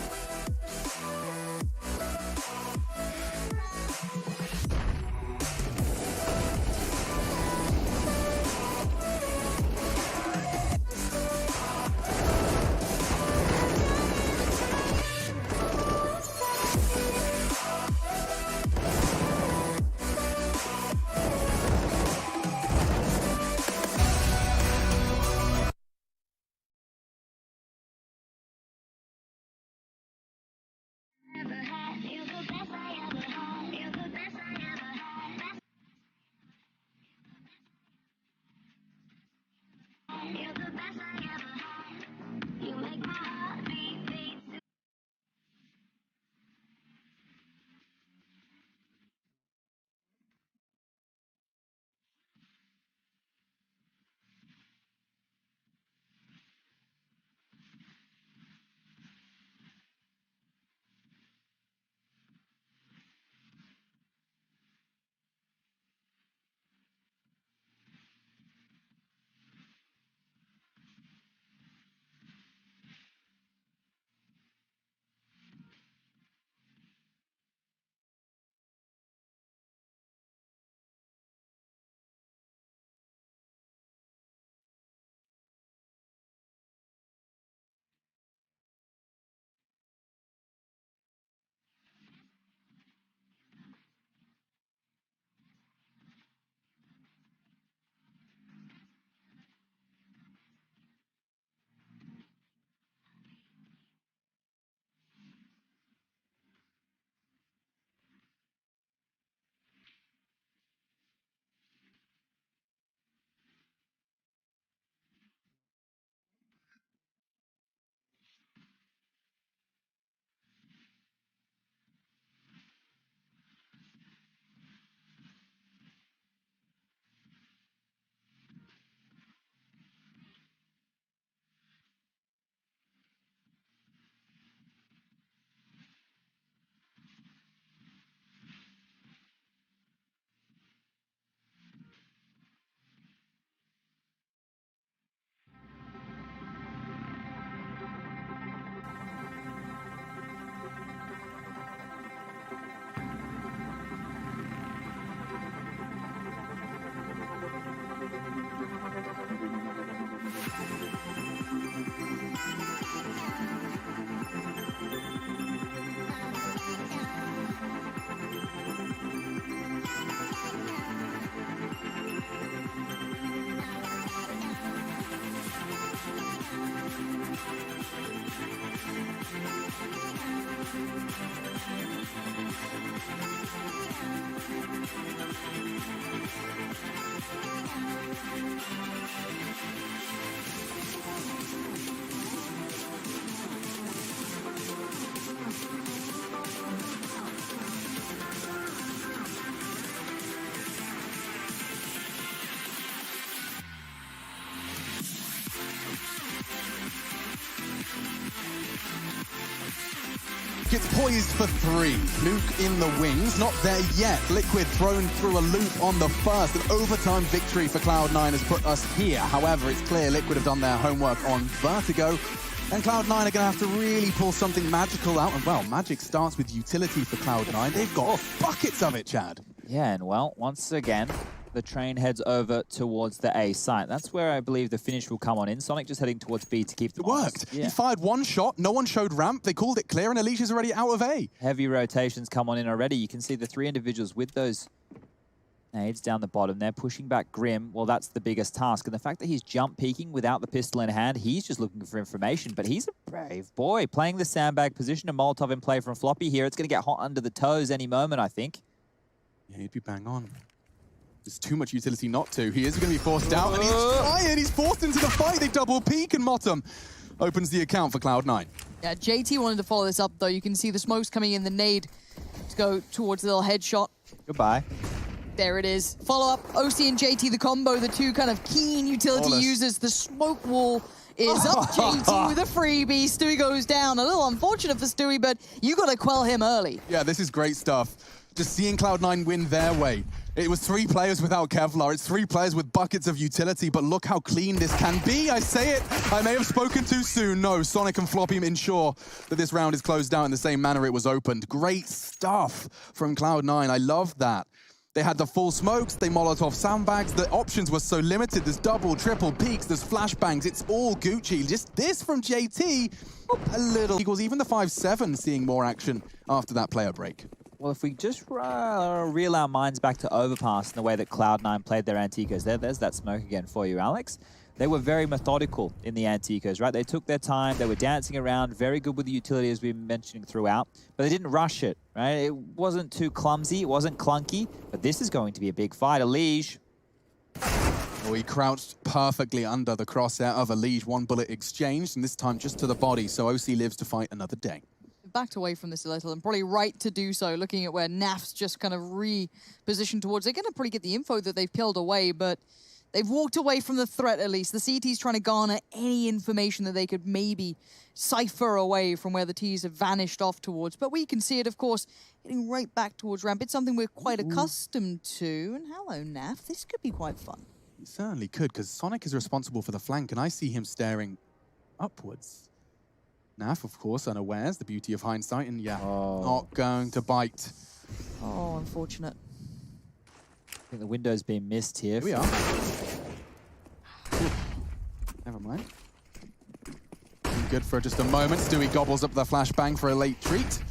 Rockets poised for 3. Nuke in the wings, not there yet. Liquid thrown through a loop on the first. An overtime victory for Cloud9 has put us here. However, it's clear Liquid have done their homework on Vertigo. And Cloud9 are going to have to really pull something magical out. And, well, magic starts with utility for Cloud9. They've got buckets of it, Chad. Yeah, and, well, once again, the train heads over towards the A site. That's where I believe the finish will come on in. Sonic just heading towards B to keep the worked. Yeah. He fired one shot. No one showed ramp. They called it clear, and Alicia's already out of A. Heavy rotations come on in already. You can see the 3 individuals with those nades down the bottom. They're pushing back Grim. Well, that's the biggest task. And the fact that he's jump peeking without the pistol in hand, he's just looking for information. But he's a brave boy. Playing the sandbag position, a Molotov in play from Floppy here. It's going to get hot under the toes any moment, I think. Yeah, he'd be bang on. There's too much utility not to. He is going to be forced out, and he's trying. He's forced into the fight. They double peek, and Motum opens the account for Cloud9. Yeah, JT wanted to follow this up, though. You can see the smokes coming in, the nade to go towards the little headshot. Goodbye. There it is. Follow up, OC and JT, the combo, the two kind of keen utility users. The smoke wall is up. JT with a freebie. Stewie goes down. A little unfortunate for Stewie, but you got to quell him early. Yeah, this is great stuff. Just seeing Cloud9 win their way. It was 3 players without Kevlar. It's 3 players with buckets of utility, but look how clean this can be. I say it, I may have spoken too soon. No, Sonic and Floppy ensure that this round is closed out in the same manner it was opened. Great stuff from Cloud9. I love that. They had the full smokes, they Molotov sandbags. The options were so limited. There's double, triple peaks, there's flashbangs. It's all Gucci. Just this from JT, a little equals. Even the 5-7 seeing more action after that player break. Well, if we just reel our minds back to Overpass and the way that Cloud9 played their Anticos, there's that smoke again for you, Alex. They were very methodical in the Anticos, right? They took their time, they were dancing around, very good with the utility as we've been mentioning throughout, but they didn't rush it, right? It wasn't too clumsy, it wasn't clunky, but this is going to be a big fight. Elige. Oh, he crouched perfectly under the crosshair of Elige. 1 bullet exchanged, and this time just to the body, so OC lives to fight another day. Backed away from this a little, and probably right to do so, looking at where Naf's just kind of repositioned towards. They're going to probably get the info that they've killed away, but they've walked away from the threat at least. The CT's trying to garner any information that they could maybe cipher away from where the T's have vanished off towards. But we can see it, of course, getting right back towards ramp. It's something we're quite accustomed to. And hello, Naf. This could be quite fun. It certainly could, because Sonic is responsible for the flank, and I see him staring upwards. Naf, of course, unawares, the beauty of hindsight, and yeah, not going to bite. Oh, unfortunate. I think the window's been missed here. Here we are. Never mind. Good for just a moment. Stewie gobbles up the flashbang for a late treat.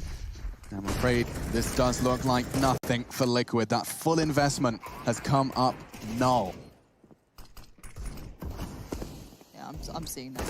I'm afraid this does look like nothing for Liquid. That full investment has come up null. I'm seeing that.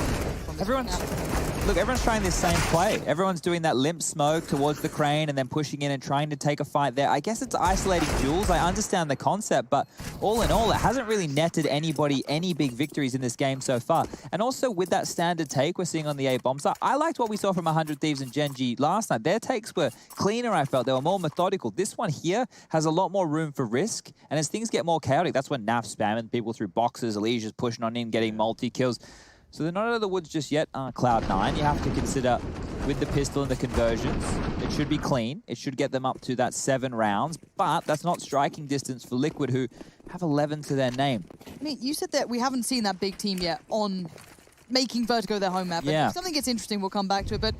Everyone's trying this same play. Everyone's doing that limp smoke towards the crane and then pushing in and trying to take a fight there. I guess it's isolating duels. I understand the concept, but all in all, it hasn't really netted anybody any big victories in this game so far. And also with that standard take we're seeing on the A bomb side, I liked what we saw from 100 Thieves and Genji last night. Their takes were cleaner, I felt. They were more methodical. This one here has a lot more room for risk, and as things get more chaotic, that's when Naf's spamming people through boxes, Alicia's pushing on in, getting multi-kills. So they're not out of the woods just yet. Cloud9, you have to consider with the pistol and the conversions, it should be clean. It should get them up to that 7 rounds, but that's not striking distance for Liquid, who have 11 to their name. I mean, you said that we haven't seen that big team yet on making Vertigo their home map. Yeah. If something gets interesting, we'll come back to it, but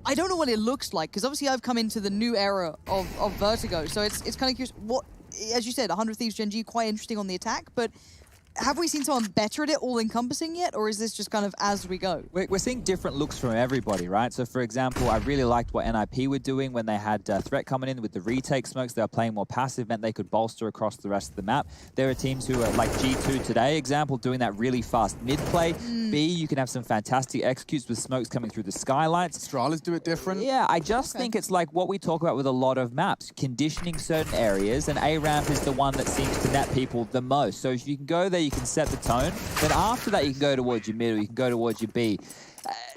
I don't know what it looks like, because obviously I've come into the new era of Vertigo, so it's kind of curious. What, as you said, 100 Thieves Gen G, quite interesting on the attack, but have we seen someone better at it, all-encompassing yet, or is this just kind of as we go? We're seeing different looks from everybody, right? So, for example, I really liked what NIP were doing when they had Threat coming in with the retake smokes. They were playing more passive, meant they could bolster across the rest of the map. There are teams who are like G2 today, example, doing that really fast mid-play. B, you can have some fantastic executes with smokes coming through the skylights. Astralis do it different. Yeah, I just think it's like what we talk about with a lot of maps, conditioning certain areas, and A-Ramp is the one that seems to net people the most. So if you can go there, you can set the tone. Then after that, you can go towards your middle, you can go towards your B.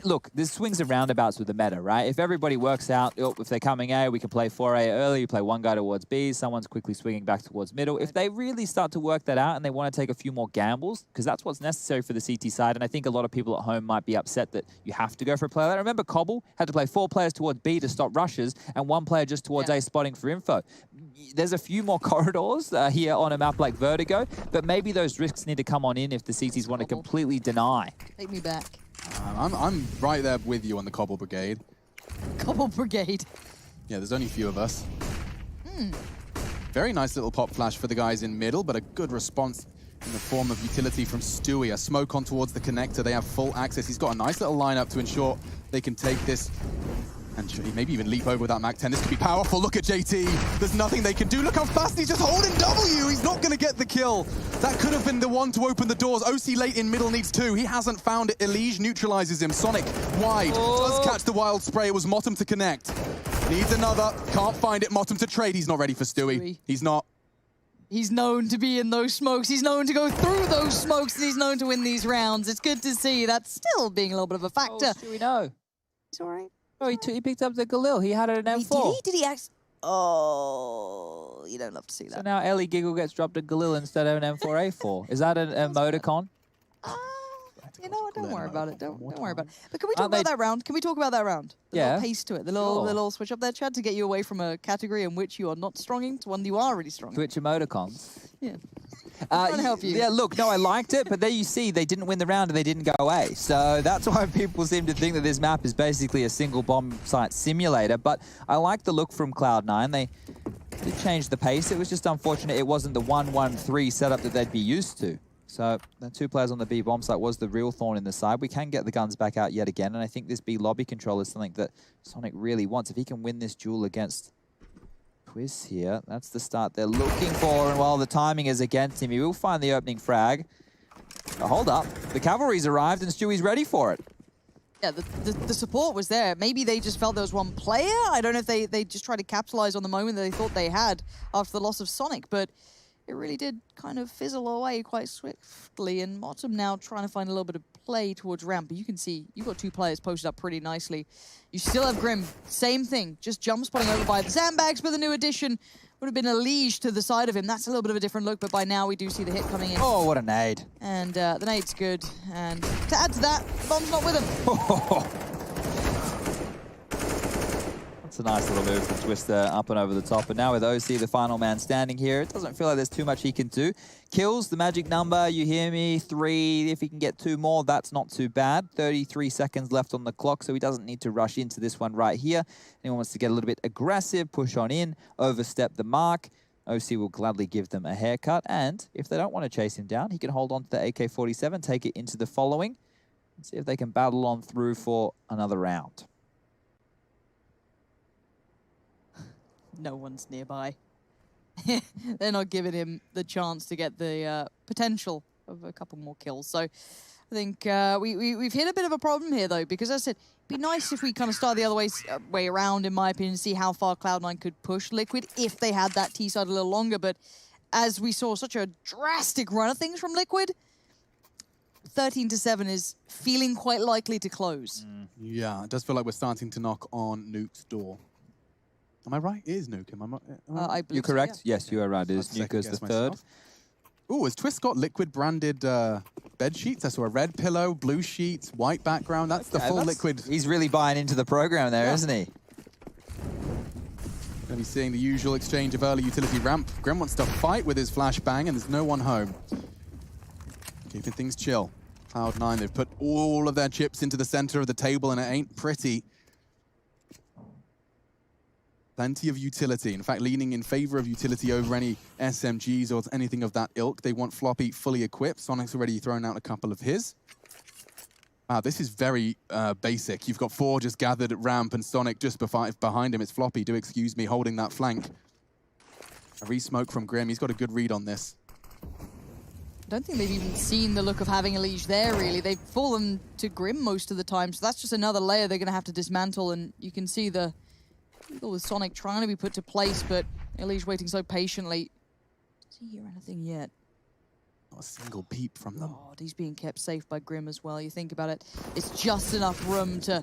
look, there's swings and roundabouts with the meta, right? If everybody works out, if they're coming A, we can play 4A early, you play one guy towards B, someone's quickly swinging back towards middle. If they really start to work that out and they want to take a few more gambles, because that's what's necessary for the CT side, and I think a lot of people at home might be upset that you have to go for a player. Remember, Cobble had to play 4 players towards B to stop rushes and 1 player just towards A spotting for info. There's a few more corridors here on a map like Vertigo, but maybe those risks need to come on in if the CTs want to completely deny. Take me back. I'm right there with you on the Cobble Brigade. Cobble Brigade. Yeah, there's only a few of us. Very nice little pop flash for the guys in middle, but a good response in the form of utility from Stewie. A smoke on towards the connector. They have full access. He's got a nice little lineup to ensure they can take this and maybe even leap over with that Mac 10. This could be powerful. Look at JT. There's nothing they can do. Look how fast he's just holding W. He's not going to get the kill. That could have been the one to open the doors. OC late in middle needs 2. He hasn't found it. Elige neutralizes him. Sonic wide. Does catch the wild spray. It was Motum to connect. Needs another. Can't find it. Motum to trade. He's not ready for Stewie. He's not. He's known to be in those smokes. He's known to go through those smokes, and he's known to win these rounds. It's good to see. That's still being a little bit of a factor. Oh, Stewie, no. He's all right. Oh, he picked up the Galil. He had it an M4. Did he actually? Oh, you don't love to see that. So now Ellie Giggle gets dropped a Galil instead of an M4A4. Is that an emoticon? You know what? Don't worry about it. Don't worry about it. But can we talk about that round? Can we talk about that round? The little pace to it. The little switch up there, Chad, to get you away from a category in which you are not strong in to one you are really strong in. Switch emoticons. Yeah. I'm trying to help you. Yeah, look, no, I liked it, but there you see, they didn't win the round and they didn't go A. So that's why people seem to think that this map is basically a single bomb site simulator. But I like the look from Cloud9. They did change the pace. It was just unfortunate it wasn't the 1-1-3 setup that they'd be used to. So the 2 players on the B bomb site was the real thorn in the side. We can get the guns back out yet again, and I think this B lobby control is something that Sonic really wants. If he can win this duel against Quiz here, that's the start they're looking for, and while the timing is against him, he will find the opening frag. But hold up, the cavalry's arrived and Stewie's ready for it. Yeah, the support was there. Maybe they just felt there was one player. I don't know if they just tried to capitalize on the moment that they thought they had after the loss of Sonic, but it really did kind of fizzle away quite swiftly, and Motum now trying to find a little bit of play towards ramp. But you can see you've got 2 players posted up pretty nicely. You still have Grim, same thing, just jump spotting over by the sandbags, but the new addition would have been a Liege to the side of him. That's a little bit of a different look, but by now we do see the hit coming in. Oh, what a nade. And the nade's good. And to add to that, the bomb's not with him. That's a nice little move from Twister up and over the top. And now with OC, the final man standing here, it doesn't feel like there's too much he can do. Kills, the magic number, you hear me, 3. If he can get 2 more, that's not too bad. 33 seconds left on the clock, so he doesn't need to rush into this one right here. Anyone wants to get a little bit aggressive, push on in, overstep the mark. OC will gladly give them a haircut. And if they don't want to chase him down, he can hold on to the AK-47, take it into the following, and see if they can battle on through for another round. No one's nearby. They're not giving him the chance to get the potential of a couple more kills. So I think we've hit a bit of a problem here, though, because as I said, it'd be nice if we kind of start the other way around, in my opinion, see how far Cloud9 could push Liquid if they had that T side a little longer. But as we saw such a drastic run of things from Liquid, 13-7 is feeling quite likely to close. Yeah, it does feel like we're starting to knock on Nuke's door. Am I right? It is Nuke. Am I I believe You're correct? So, yeah. Yes, you are right. It is Nuke as the third. Oh, has Twist got Liquid branded bed sheets? I saw a red pillow, blue sheets, white background. That's the full Liquid. He's really buying into the program there, isn't he? Going to be seeing the usual exchange of early utility ramp. Grim wants to fight with his flashbang, and there's no one home. Keeping things chill. Cloud9, they've put all of their chips into the center of the table, and it ain't pretty. Plenty of utility. In fact, leaning in favor of utility over any SMGs or anything of that ilk. They want Floppy fully equipped. Sonic's already thrown out a couple of his. Wow, this is very basic. You've got 4 just gathered at ramp and Sonic just behind him. It's Floppy, do excuse me, holding that flank. A re-smoke from Grim. He's got a good read on this. I don't think they've even seen the look of having a Liege there, really. They've fallen to Grim most of the time, so that's just another layer they're going to have to dismantle, and you can see the with Sonic trying to be put to place, but Elige waiting so patiently. Does he hear anything yet? Not a single peep from them. Oh, he's being kept safe by Grim as well. You think about it, it's just enough room to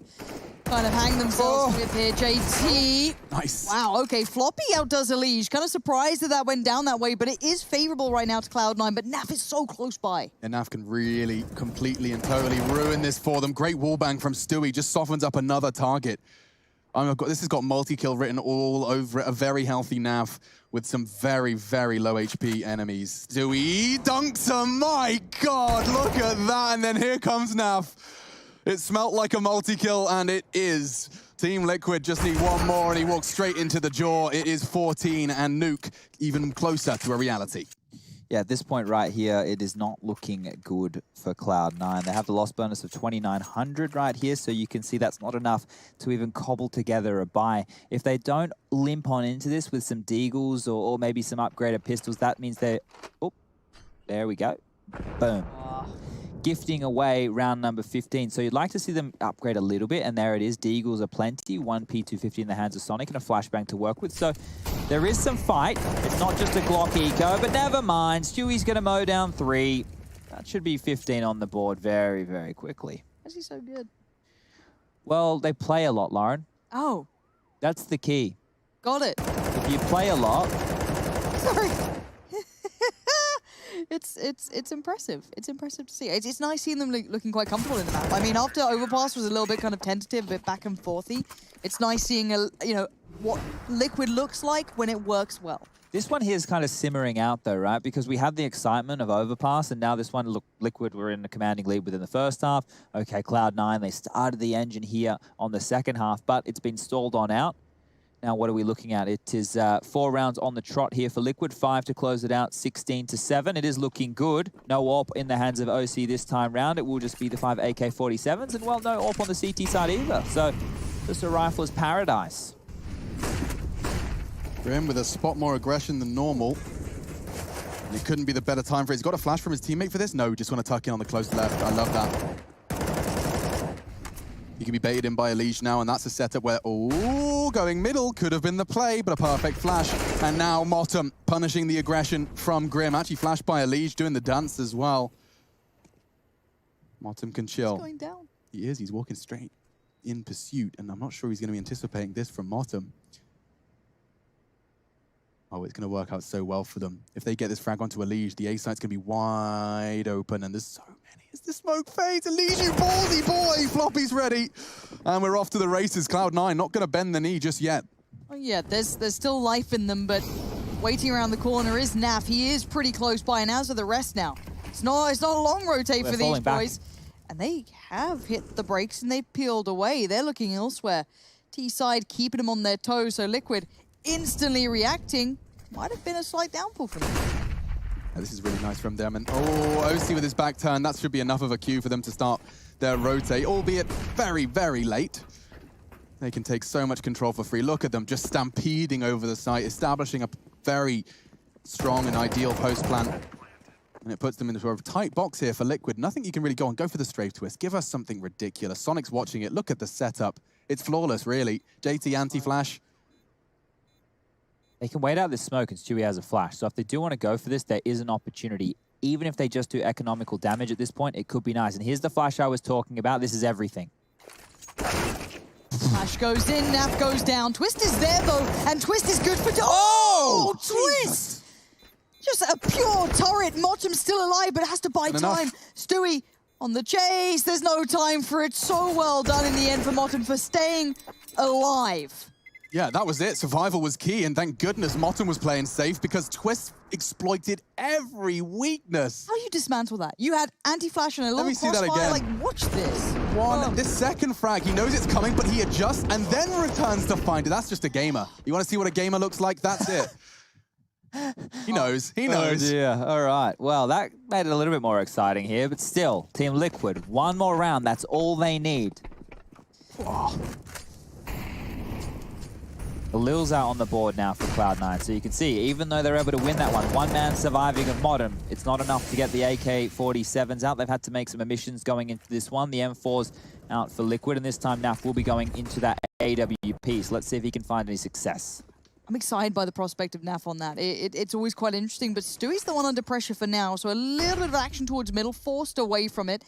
kind of hang themselves with here. JT. Nice. Wow, okay, Floppy outdoes Elige. Kind of surprised that went down that way, but it is favorable right now to Cloud9, but Naf is so close by. And Naf can really, completely and totally ruin this for them. Great wallbang from Stewie, just softens up another target. This has got multi-kill written all over it. A very healthy Naf with some very, very low HP enemies. Stewie dunks him. My God, look at that. And then here comes Naf. It smelt like a multi-kill, and it is. Team Liquid just need one more, and he walks straight into the jaw. It is 14, and Nuke even closer to a reality. Yeah, at this point right here, it is not looking good for Cloud9. They have the loss bonus of 2,900 right here, so you can see that's not enough to even cobble together a buy. If they don't limp on into this with some deagles or maybe some upgraded pistols, that means they're... Oh, there we go. Boom. Gifting away round number 15. So you'd like to see them upgrade a little bit, and there it is. Deagles are plenty. One P250 in the hands of Sonic and a flashbang to work with. So there is some fight. It's not just a Glock eco, but never mind. Stewie's going to mow down 3. That should be 15 on the board very, very quickly. Why is he so good? Well, they play a lot, Lauren. Oh. That's the key. Got it. If you play a lot... Sorry. It's impressive. It's impressive to see. It's nice seeing them looking quite comfortable in the map. I mean, after Overpass was a little bit kind of tentative, a bit back and forthy, it's nice seeing what Liquid looks like when it works well. This one here is kind of simmering out though, right? Because we had the excitement of Overpass, and now this one, look, Liquid were in a commanding lead within the first half. Okay, Cloud9, they started the engine here on the second half, but it's been stalled on out. Now, what are we looking at? It is 4 rounds on the trot here for Liquid, 5 to close it out, 16-7. It is looking good. No AWP in the hands of OC this time round. It will just be the 5 AK-47s, and well, no AWP on the CT side either. So, just a rifler's paradise. Grim with a spot more aggression than normal. And it couldn't be the better time for it. He's got a flash from his teammate for this? No, just want to tuck in on the close left. I love that. He can be baited in by Elige now, and that's a setup where, oh, going middle could have been the play, but a perfect flash. And now Motum punishing the aggression from Grim. Actually flashed by Elige, doing the dance as well. Motum can chill. He's going down. He is. He's walking straight in pursuit, and I'm not sure he's going to be anticipating this from Motum. Oh, it's going to work out so well for them. If they get this frag onto Elige, the A site's going to be wide open, and there's so many. As the smoke fades, Elige, you baldy boy! Floppy's ready. And we're off to the races. Cloud9 not going to bend the knee just yet. Oh, yeah, there's still life in them, but waiting around the corner is Naf. He is pretty close by, and as are the rest now. It's not a long rotate for these boys. And they have hit the brakes, and they've peeled away. They're looking elsewhere. T-side keeping them on their toes, so Liquid instantly reacting. Might have been a slight downfall for them. Yeah, this is really nice from them. And oh, OC with his back turn. That should be enough of a cue for them to start their rotate, albeit very, very late. They can take so much control for free. Look at them just stampeding over the site, establishing a very strong and ideal post plant. And it puts them into a tight box here for Liquid. Nothing you can really go on. Go for the strafe twist. Give us something ridiculous. Sonic's watching it. Look at the setup. It's flawless, really. JT anti-flash. They can wait out this smoke, and Stewie has a flash. So if they do want to go for this, there is an opportunity. Even if they just do economical damage at this point, it could be nice. And here's the flash I was talking about. This is everything. Flash goes in, Naf goes down. Twist is there, though, and Twist is good for... Oh! Twist! Just a pure turret. Motum's still alive, but has to buy time. Stewie on the chase. There's no time for it. So well done in the end for Motum for staying alive. Yeah, that was it. Survival was key, and thank goodness Motum was playing safe because Twist exploited every weakness. How do you dismantle that? You had anti-flash and a little crossfire. Let me see that again. Like, watch this. This second frag, he knows it's coming, but he adjusts and then returns to find it. That's just a gamer. You want to see what a gamer looks like? That's it. He knows. He knows. Oh dear. All right. Well, that made it a little bit more exciting here, but still, Team Liquid, one more round. That's all they need. Oh. The Lil's out on the board now for Cloud9, so you can see, even though they're able to win that one man surviving of Modern, it's not enough to get the AK-47s out. They've had to make some omissions going into this one. The M4's out for Liquid, and this time Naf will be going into that AWP, so let's see if he can find any success. I'm excited by the prospect of Naf on that. It's always quite interesting, but Stewie's the one under pressure for now, so a little bit of action towards middle, forced away from it.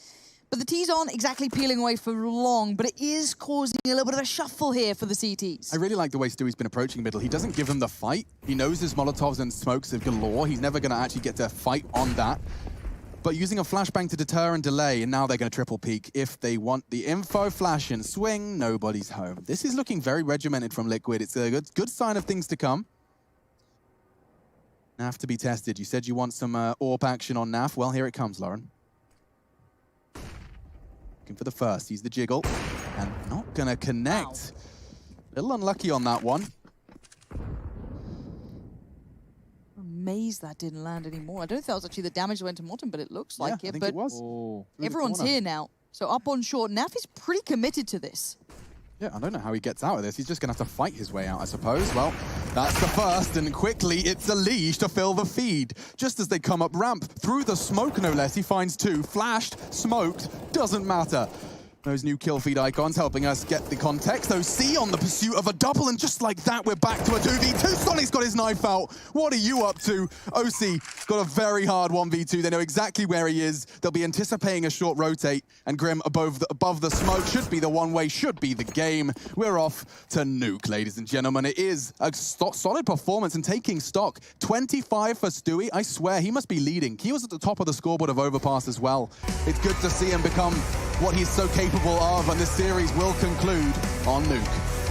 But the T's aren't exactly peeling away for long, but it is causing a little bit of a shuffle here for the CTs. I really like the way Stewie's been approaching middle. He doesn't give them the fight. He knows his Molotovs and smokes are galore. He's never going to actually get to fight on that. But using a flashbang to deter and delay, and now they're going to triple peek if they want the info. Flash and swing, nobody's home. This is looking very regimented from Liquid. It's a good sign of things to come. Naf to be tested. You said you want some AWP action on Naf. Well, here it comes, Lauren. Looking for the first. He's the jiggle. And not going to connect. Wow. Little unlucky on that one. Amazed that didn't land anymore. I don't know if that was actually the damage that went to Morton, but it looks like I it. think But it was. everyone's here now. So up on short, Naf is pretty committed to this. Yeah, I don't know how he gets out of this. He's just going to have to fight his way out, I suppose. Well, that's the first, and quickly it's a Liege to fill the feed. Just as they come up ramp, through the smoke no less, he finds two. Flashed, smoked, doesn't matter. Those new kill feed icons helping us get the context. OC on the pursuit of a double, and just like that, we're back to a 2v2. Sonic's got his knife out. What are you up to? OC got a very hard 1v2. They know exactly where he is. They'll be anticipating a short rotate, and Grim above the smoke should be the one-way, should be the game. We're off to nuke, ladies and gentlemen. It is a solid performance and taking stock. 25 for Stewie. I swear, he must be leading. He was at the top of the scoreboard of Overpass as well. It's good to see him become what he's so capable of, and this series will conclude on nuke.